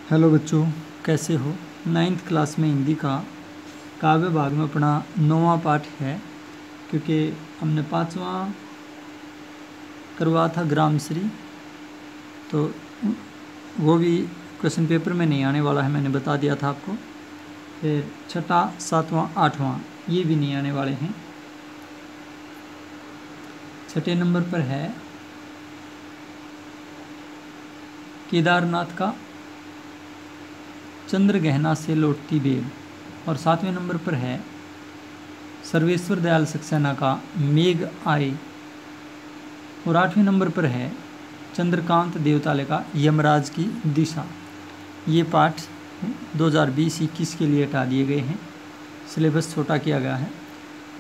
Hello बच्चों, कैसे हो। 9th क्लास में हिंदी का काव्य भाग में अपना 9वां पाठ है, क्योंकि हमने 5वां करवा था ग्रामश्री, तो वो भी क्वेश्चन पेपर में नहीं आने वाला है, मैंने बता दिया था आपको। फिर 6ठा, 7वां, 8वां ये भी नहीं आने वाले हैं। 6ठे नंबर पर है केदारनाथ का चंद्र गहना से लौटती बेल, और 7वें नंबर पर है सर्वेश्वर दयाल सक्सेना का मेघ आए, और 8वें नंबर पर है चंद्रकांत देवताले का यमराज की दिशा। ये पाठ 2020-21 के लिए हटा दिए गए हैं, सिलेबस छोटा किया गया है।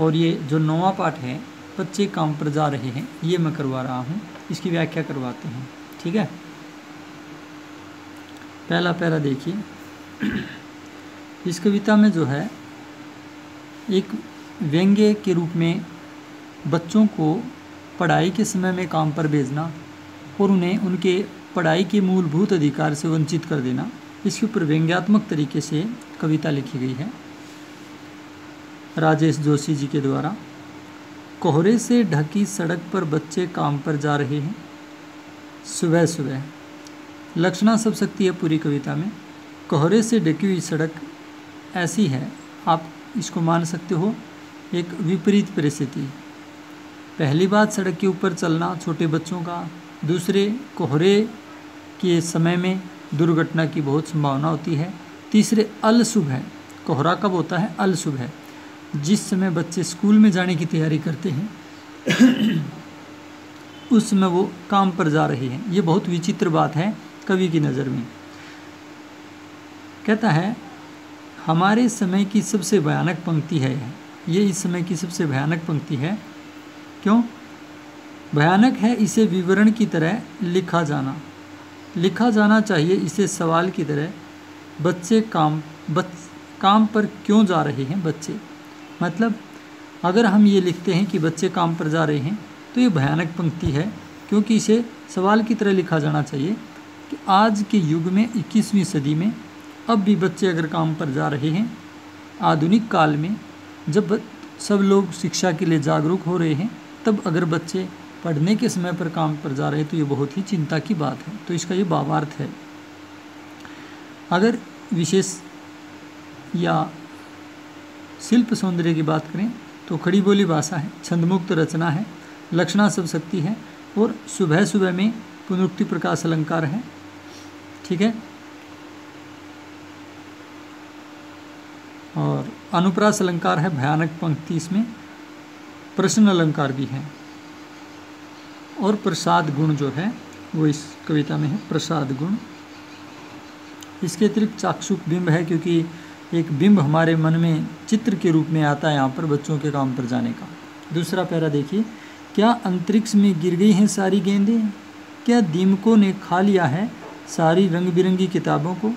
और ये जो 9वां पाठ है बच्चे काम पर जा रहे हैं, ये मैं करवा रहा हूँ, इसकी व्याख्या करवाते हैं, ठीक है। पहला पैरा देखिए। इस कविता में जो है एक व्यंग्य के रूप में बच्चों को पढ़ाई के समय में काम पर भेजना और उन्हें उनके पढ़ाई के मूलभूत अधिकार से वंचित कर देना, इसके ऊपर व्यंग्यात्मक तरीके से कविता लिखी गई है राजेश जोशी जी के द्वारा। कोहरे से ढकी सड़क पर बच्चे काम पर जा रहे हैं सुबह सुबह। लक्षणा सब शक्ति है पूरी कविता में। कोहरे से ढकी हुई सड़क ऐसी है, आप इसको मान सकते हो एक विपरीत परिस्थिति। पहली बात, सड़क के ऊपर चलना छोटे बच्चों का। दूसरे, कोहरे के समय में दुर्घटना की बहुत संभावना होती है। तीसरे, अल सुबह। कोहरा कब होता है? अल सुबह, जिस समय बच्चे स्कूल में जाने की तैयारी करते हैं उस समय वो काम पर जा रहे हैं। ये बहुत विचित्र बात है कवि की नज़र में। कहता है हमारे समय की सबसे भयानक पंक्ति है ये इस समय की सबसे भयानक पंक्ति है। क्यों भयानक है? इसे विवरण की तरह लिखा जाना चाहिए, इसे सवाल की तरह। बच्चे काम पर क्यों जा रहे हैं बच्चे? मतलब अगर हम ये लिखते हैं कि बच्चे काम पर जा रहे हैं तो ये भयानक पंक्ति है, क्योंकि इसे सवाल की तरह लिखा जाना चाहिए कि आज के युग में 21वीं सदी में अब भी बच्चे अगर काम पर जा रहे हैं, आधुनिक काल में जब सब लोग शिक्षा के लिए जागरूक हो रहे हैं, तब अगर बच्चे पढ़ने के समय पर काम पर जा रहे हैं तो ये बहुत ही चिंता की बात है। तो इसका ये भावार्थ है। अगर विशेष या शिल्प सौंदर्य की बात करें तो खड़ी बोली भाषा है, छंदमुक्त रचना है, लक्षणा सब शक्ति है, और सुबह सुबह में पुनरुक्ति प्रकाश अलंकार है, ठीक है। और अनुप्रास अलंकार है, भयानक पंक्ति, इसमें प्रश्न अलंकार भी है, और प्रसाद गुण जो है वो इस कविता में है, प्रसाद गुण। इसके अतिरिक्त चाक्षुक बिंब है, क्योंकि एक बिंब हमारे मन में चित्र के रूप में आता है यहाँ पर बच्चों के काम पर जाने का। दूसरा पैरा देखिए। क्या अंतरिक्ष में गिर गई हैं सारी गेंदें? क्या दीमकों ने खा लिया है सारी रंग बिरंगी किताबों को?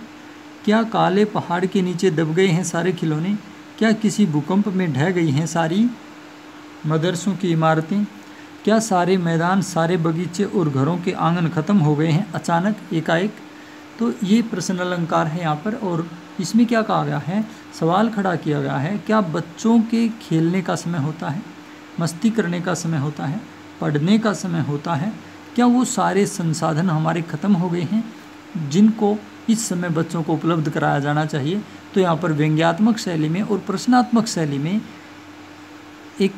क्या काले पहाड़ के नीचे दब गए हैं सारे खिलौने? क्या किसी भूकंप में ढह गई हैं सारी मदरसों की इमारतें? क्या सारे मैदान, सारे बगीचे और घरों के आंगन खत्म हो गए हैं अचानक एकाएक? तो ये प्रश्न अलंकार है यहाँ पर, और इसमें क्या कहा गया है? सवाल खड़ा किया गया है, क्या बच्चों के खेलने का समय होता है, मस्ती करने का समय होता है, पढ़ने का समय होता है? क्या वो सारे संसाधन हमारे ख़त्म हो गए हैं जिनको इस समय बच्चों को उपलब्ध कराया जाना चाहिए? तो यहाँ पर व्यंग्यात्मक शैली में और प्रश्नात्मक शैली में एक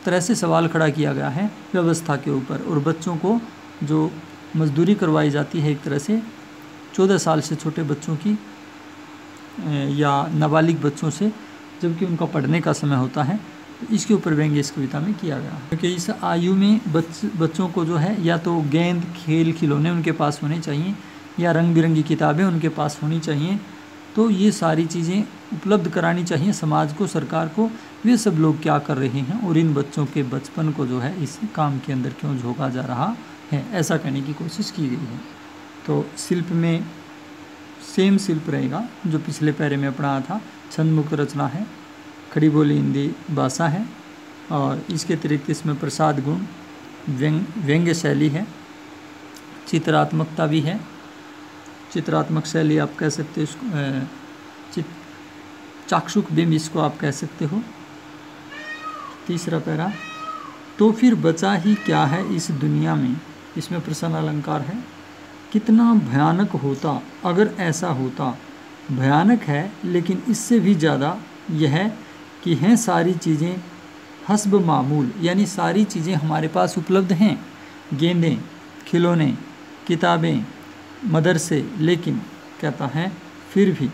तरह से सवाल खड़ा किया गया है व्यवस्था के ऊपर। और बच्चों को जो मजदूरी करवाई जाती है एक तरह से 14 साल से छोटे बच्चों की या नाबालिग बच्चों से, जबकि उनका पढ़ने का समय होता है, तो इसके ऊपर व्यंग्य इस कविता में किया गया है। क्योंकि इस आयु में बच्चों को जो है या तो गेंद, खेल, खिलौने उनके पास होने चाहिए, या रंग बिरंगी किताबें उनके पास होनी चाहिए। तो ये सारी चीज़ें उपलब्ध करानी चाहिए समाज को, सरकार को। वे सब लोग क्या कर रहे हैं और इन बच्चों के बचपन को जो है इस काम के अंदर क्यों झोंका जा रहा है, ऐसा कहने की कोशिश की गई है। तो शिल्प में सेम शिल्प रहेगा जो पिछले पैरे में पढ़ा था, छंदमुक्त रचना है, खड़ी बोली हिंदी भाषा है, और इसके अतिरिक्त इसमें प्रसाद गुण, व्यंग्य शैली है, चित्रात्मकता भी है, चित्रात्मक शैली आप कह सकते हो इसको, चाक्षुक बिंब इसको आप कह सकते हो। तीसरा पैरा, तो फिर बचा ही क्या है इस दुनिया में, इसमें प्रश्न अलंकार है। कितना भयानक होता अगर ऐसा होता, भयानक है लेकिन इससे भी ज़्यादा यह है कि हैं सारी चीज़ें हस्ब मामूल, यानी सारी चीज़ें हमारे पास उपलब्ध हैं, गेंदें, खिलौने, किताबें, मदरसे, लेकिन कहता है फिर भी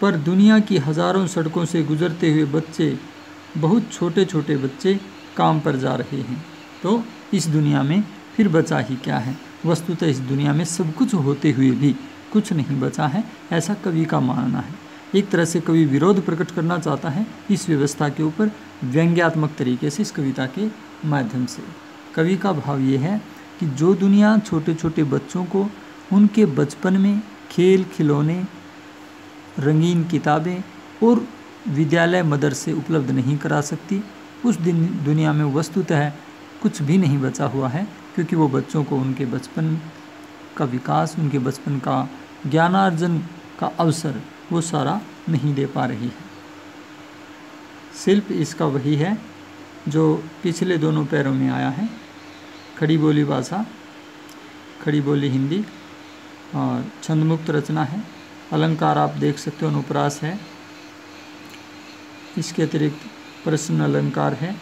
पर दुनिया की हज़ारों सड़कों से गुजरते हुए बच्चे, बहुत छोटे छोटे बच्चे काम पर जा रहे हैं। तो इस दुनिया में फिर बचा ही क्या है, वस्तुतः इस दुनिया में सब कुछ होते हुए भी कुछ नहीं बचा है, ऐसा कवि का मानना है। एक तरह से कवि विरोध प्रकट करना चाहता है इस व्यवस्था के ऊपर व्यंग्यात्मक तरीके से, इस कविता के माध्यम से। कवि का भाव ये है कि जो दुनिया छोटे छोटे बच्चों को उनके बचपन में खेल खिलौने, रंगीन किताबें और विद्यालय मदरसे उपलब्ध नहीं करा सकती, उस दिन दुनिया में वस्तुतः कुछ भी नहीं बचा हुआ है, क्योंकि वो बच्चों को उनके बचपन का विकास, उनके बचपन का ज्ञानार्जन का अवसर वो सारा नहीं दे पा रही है। शिल्प इसका वही है जो पिछले दोनों पैरों में आया है, खड़ी बोली भाषा, खड़ी बोली हिंदी और छंदमुक्त रचना है। अलंकार आप देख सकते हो, अनुप्रास है, इसके अतिरिक्त प्रश्न अलंकार है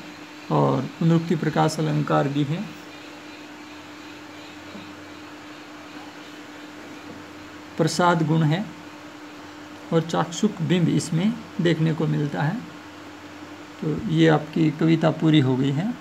और पुनरुक्ति प्रकाश अलंकार भी है। प्रसाद गुण है और चाक्षुक बिंब इसमें देखने को मिलता है। तो ये आपकी कविता पूरी हो गई है।